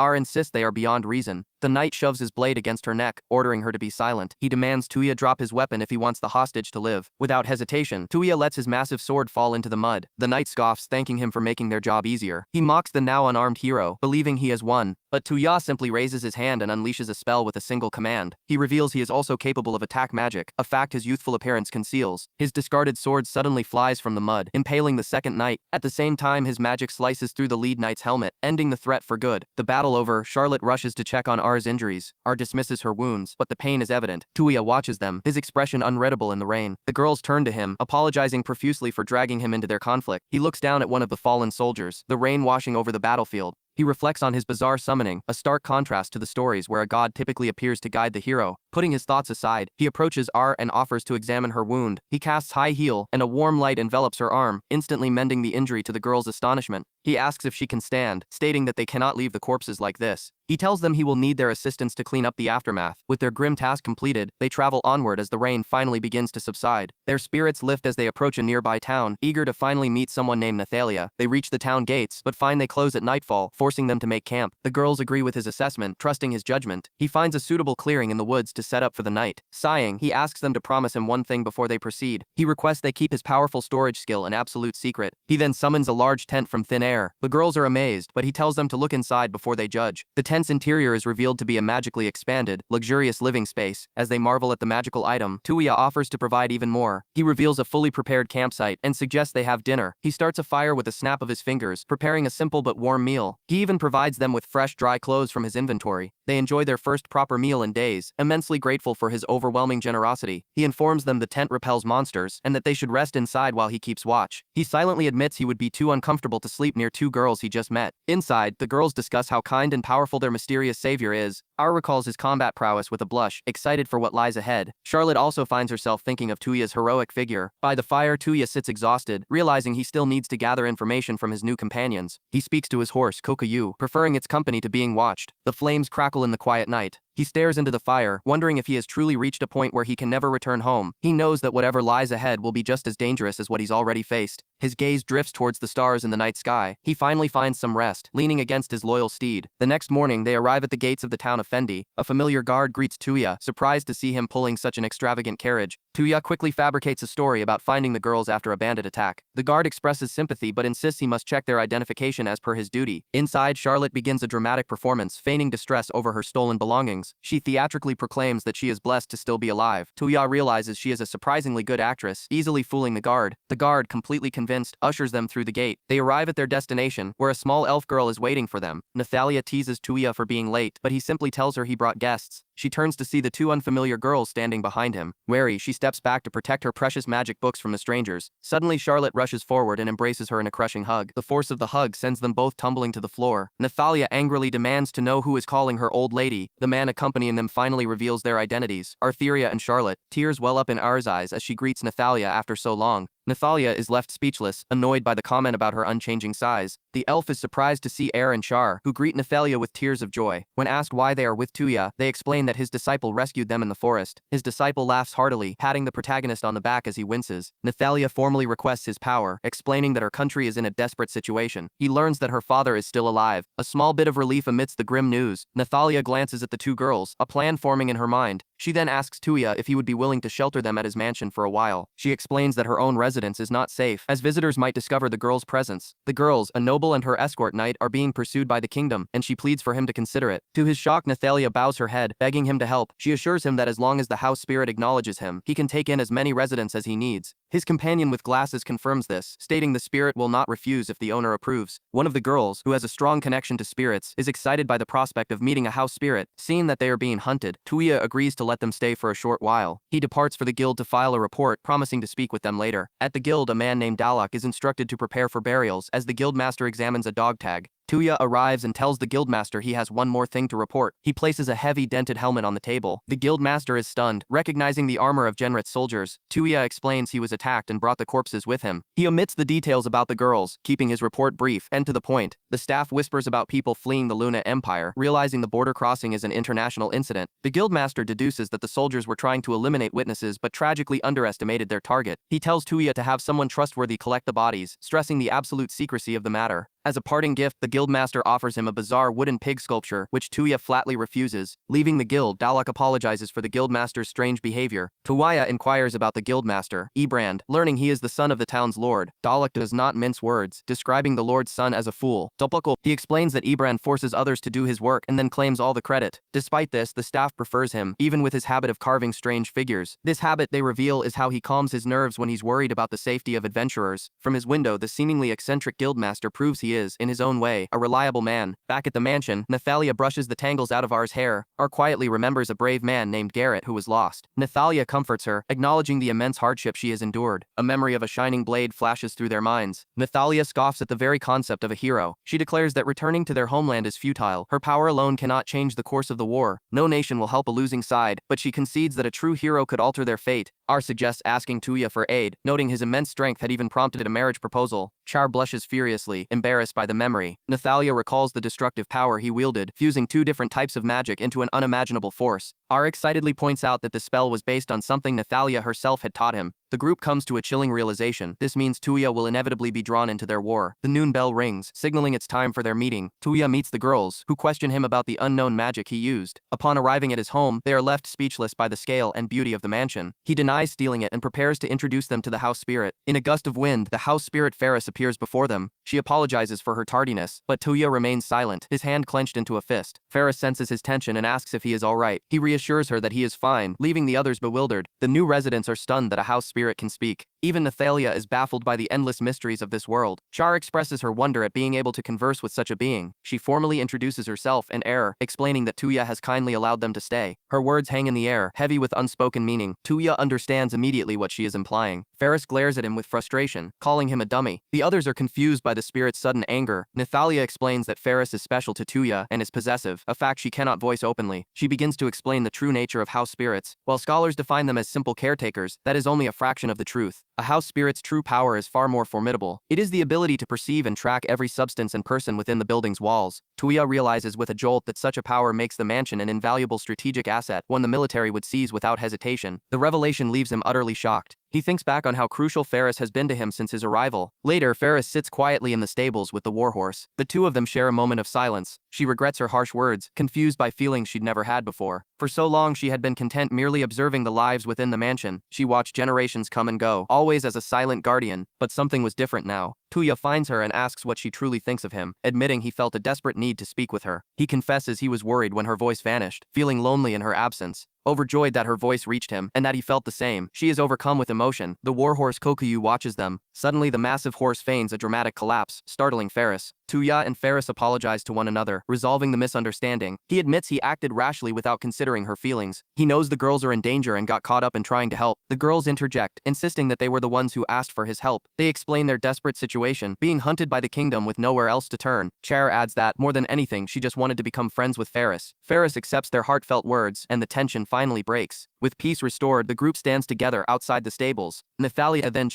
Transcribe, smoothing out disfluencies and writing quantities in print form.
R insists they are beyond reason. The knight shoves his blade against her neck, ordering her to be silent. He demands Tuya drop his weapon if he wants the hostage to live. Without hesitation, Tuya lets his massive sword fall into the mud. The knight scoffs, thanking him for making their job easier. He mocks the now unarmed hero, believing he has won. But Tuya simply raises his hand and unleashes a spell with a single command. He reveals he is also capable of attack magic, a fact his youthful appearance conceals. His discarded sword suddenly flies from the mud, impaling the second knight. At the same time, his magic slices through the lead knight's helmet, ending the threat for good. The battle over, Charlotte rushes to check on R's injuries. R dismisses her wounds, but the pain is evident. Tuya watches them, his expression unreadable in the rain. The girls turn to him, apologizing profusely for dragging him into their conflict. He looks down at one of the fallen soldiers, the rain washing over the battlefield. He reflects on his bizarre summoning, a stark contrast to the stories where a god typically appears to guide the hero. Putting his thoughts aside, he approaches R and offers to examine her wound. He casts High Heal, and a warm light envelops her arm, instantly mending the injury to the girl's astonishment. He asks if she can stand, stating that they cannot leave the corpses like this. He tells them he will need their assistance to clean up the aftermath. With their grim task completed, they travel onward as the rain finally begins to subside. Their spirits lift as they approach a nearby town, eager to finally meet someone named Nathalia. They reach the town gates, but find they close at nightfall, forcing them to make camp. The girls agree with his assessment, trusting his judgment. He finds a suitable clearing in the woods to set up for the night. Sighing, he asks them to promise him one thing before they proceed. He requests they keep his powerful storage skill an absolute secret. He then summons a large tent from thin air. The girls are amazed, but he tells them to look inside before they judge. The tent's interior is revealed to be a magically expanded, luxurious living space. As they marvel at the magical item, Tuya offers to provide even more. He reveals a fully prepared campsite and suggests they have dinner. He starts a fire with a snap of his fingers, preparing a simple but warm meal. He even provides them with fresh, dry clothes from his inventory. They enjoy their first proper meal in days, immensely grateful for his overwhelming generosity. He informs them the tent repels monsters and that they should rest inside while he keeps watch. He silently admits he would be too uncomfortable to sleep near two girls he just met. Inside, the girls discuss how kind and powerful their mysterious savior is. R recalls his combat prowess with a blush, excited for what lies ahead. Charlotte also finds herself thinking of Tuya's heroic figure. By the fire, Tuya sits exhausted, realizing he still needs to gather information from his new companions. He speaks to his horse, Kokuyu, preferring its company to being watched. The flames crackle in the quiet night. He stares into the fire, wondering if he has truly reached a point where he can never return home. He knows that whatever lies ahead will be just as dangerous as what he's already faced. His gaze drifts towards the stars in the night sky. He finally finds some rest, leaning against his loyal steed. The next morning, they arrive at the gates of the town of Fendi. A familiar guard greets Tuya, surprised to see him pulling such an extravagant carriage. Tuya quickly fabricates a story about finding the girls after a bandit attack. The guard expresses sympathy but insists he must check their identification as per his duty. Inside, Charlotte begins a dramatic performance, feigning distress over her stolen belongings. She theatrically proclaims that she is blessed to still be alive. Tuya realizes she is a surprisingly good actress, easily fooling the guard. The guard, completely convinced, ushers them through the gate. They arrive at their destination, where a small elf girl is waiting for them. Nathalia teases Tuya for being late, but he simply tells her he brought guests. She turns to see the two unfamiliar girls standing behind him. Wary, she steps back to protect her precious magic books from the strangers. Suddenly, Charlotte rushes forward and embraces her in a crushing hug. The force of the hug sends them both tumbling to the floor. Nathalia angrily demands to know who is calling her old lady. The man accompanying them finally reveals their identities, Artheria and Charlotte. Tears well up in R's eyes as she greets Nathalia after so long. Nathalia is left speechless, annoyed by the comment about her unchanging size. The elf is surprised to see Er and Char, who greet Nathalia with tears of joy. When asked why they are with Tuya, they explain that his disciple rescued them in the forest. His disciple laughs heartily, patting the protagonist on the back as he winces. Nathalia formally requests his power, explaining that her country is in a desperate situation. He learns that her father is still alive. A small bit of relief amidst the grim news. Nathalia glances at the two girls, a plan forming in her mind. She then asks Tuya if he would be willing to shelter them at his mansion for a while. She explains that her own residence is not safe, as visitors might discover the girls' presence. The girls, a noble and her escort knight, are being pursued by the kingdom, and she pleads for him to consider it. To his shock, Nathalia bows her head, begging him to help. She assures him that as long as the house spirit acknowledges him, he can take in as many residents as he needs. His companion with glasses confirms this, stating the spirit will not refuse if the owner approves. One of the girls, who has a strong connection to spirits, is excited by the prospect of meeting a house spirit. Seeing that they are being hunted, Tuya agrees to let them stay for a short while. He departs for the guild to file a report, promising to speak with them later. At the guild, a man named Dalok is instructed to prepare for burials as the guildmaster examines a dog tag. Tuya arrives and tells the guildmaster he has one more thing to report. He places a heavy dented helmet on the table. The guildmaster is stunned, recognizing the armor of Genrit's soldiers. Tuya explains he was attacked and brought the corpses with him. He omits the details about the girls, keeping his report brief and to the point. The staff whispers about people fleeing the Luna Empire, realizing the border crossing is an international incident. The guildmaster deduces that the soldiers were trying to eliminate witnesses but tragically underestimated their target. He tells Tuya to have someone trustworthy collect the bodies, stressing the absolute secrecy of the matter. As a parting gift, the guildmaster offers him a bizarre wooden pig sculpture, which Tuya flatly refuses. Leaving the guild, Dalek apologizes for the guildmaster's strange behavior. Tuya inquires about the guildmaster, Ebrand. Learning he is the son of the town's lord, Dalek does not mince words, describing the lord's son as a fool. He explains that Ebrand forces others to do his work and then claims all the credit. Despite this, the staff prefers him, even with his habit of carving strange figures. This habit, they reveal, is how he calms his nerves when he's worried about the safety of adventurers. From his window, the seemingly eccentric guildmaster proves he is, in his own way, a reliable man. Back at the mansion, Nathalia brushes the tangles out of R's hair. R quietly remembers a brave man named Garrett who was lost. Nathalia comforts her, acknowledging the immense hardship she has endured. A memory of a shining blade flashes through their minds. Nathalia scoffs at the very concept of a hero. She declares that returning to their homeland is futile. Her power alone cannot change the course of the war. No nation will help a losing side, but she concedes that a true hero could alter their fate. R suggests asking Tuya for aid, noting his immense strength had even prompted a marriage proposal. Char blushes furiously, embarrassed by the memory. Nathalia recalls the destructive power he wielded, fusing two different types of magic into an unimaginable force. R excitedly points out that the spell was based on something Nathalia herself had taught him. The group comes to a chilling realization. This means Tuya will inevitably be drawn into their war. The noon bell rings, signaling it's time for their meeting. Tuya meets the girls, who question him about the unknown magic he used. Upon arriving at his home, they are left speechless by the scale and beauty of the mansion. He denies stealing it and prepares to introduce them to the house spirit. In a gust of wind, the house spirit Ferris appears before them. She apologizes for her tardiness, but Tuya remains silent, his hand clenched into a fist. Ferris senses his tension and asks if he is alright. He reassures her that he is fine, leaving the others bewildered. The new residents are stunned that a house spirit can speak. Even Nathalia is baffled by the endless mysteries of this world. Char expresses her wonder at being able to converse with such a being. She formally introduces herself and explaining that Tuya has kindly allowed them to stay. Her words hang in the air, heavy with unspoken meaning. Tuya understands immediately what she is implying. Ferris glares at him with frustration, calling him a dummy. The others are confused by the spirit's sudden anger. Nathalia explains that Ferris is special to Tuya and is possessive, a fact she cannot voice openly. She begins to explain the true nature of house spirits. While scholars define them as simple caretakers, that is only a fraction of the truth. A house spirit's true power is far more formidable. It is the ability to perceive and track every substance and person within the building's walls. Tuya realizes with a jolt that such a power makes the mansion an invaluable strategic asset, one the military would seize without hesitation. The revelation leaves him utterly shocked. He thinks back on how crucial Ferris has been to him since his arrival. Later, Ferris sits quietly in the stables with the warhorse. The two of them share a moment of silence. She regrets her harsh words, confused by feelings she'd never had before. For so long she had been content merely observing the lives within the mansion. She watched generations come and go, always as a silent guardian, but something was different now. Tuya finds her and asks what she truly thinks of him, admitting he felt a desperate need to speak with her. He confesses he was worried when her voice vanished, feeling lonely in her absence. Overjoyed that her voice reached him, and that he felt the same, she is overcome with emotion. The warhorse Kokuyu watches them. Suddenly the massive horse feigns a dramatic collapse, startling Ferris. Tuya and Ferris apologize to one another, resolving the misunderstanding. He admits he acted rashly without considering her feelings. He knows the girls are in danger and got caught up in trying to help. The girls interject, insisting that they were the ones who asked for his help. They explain their desperate situation, being hunted by the kingdom with nowhere else to turn. Char adds that, more than anything, she just wanted to become friends with Ferris. Ferris accepts their heartfelt words, and the tension finally breaks. With peace restored, the group stands together outside the stables. Nathalia then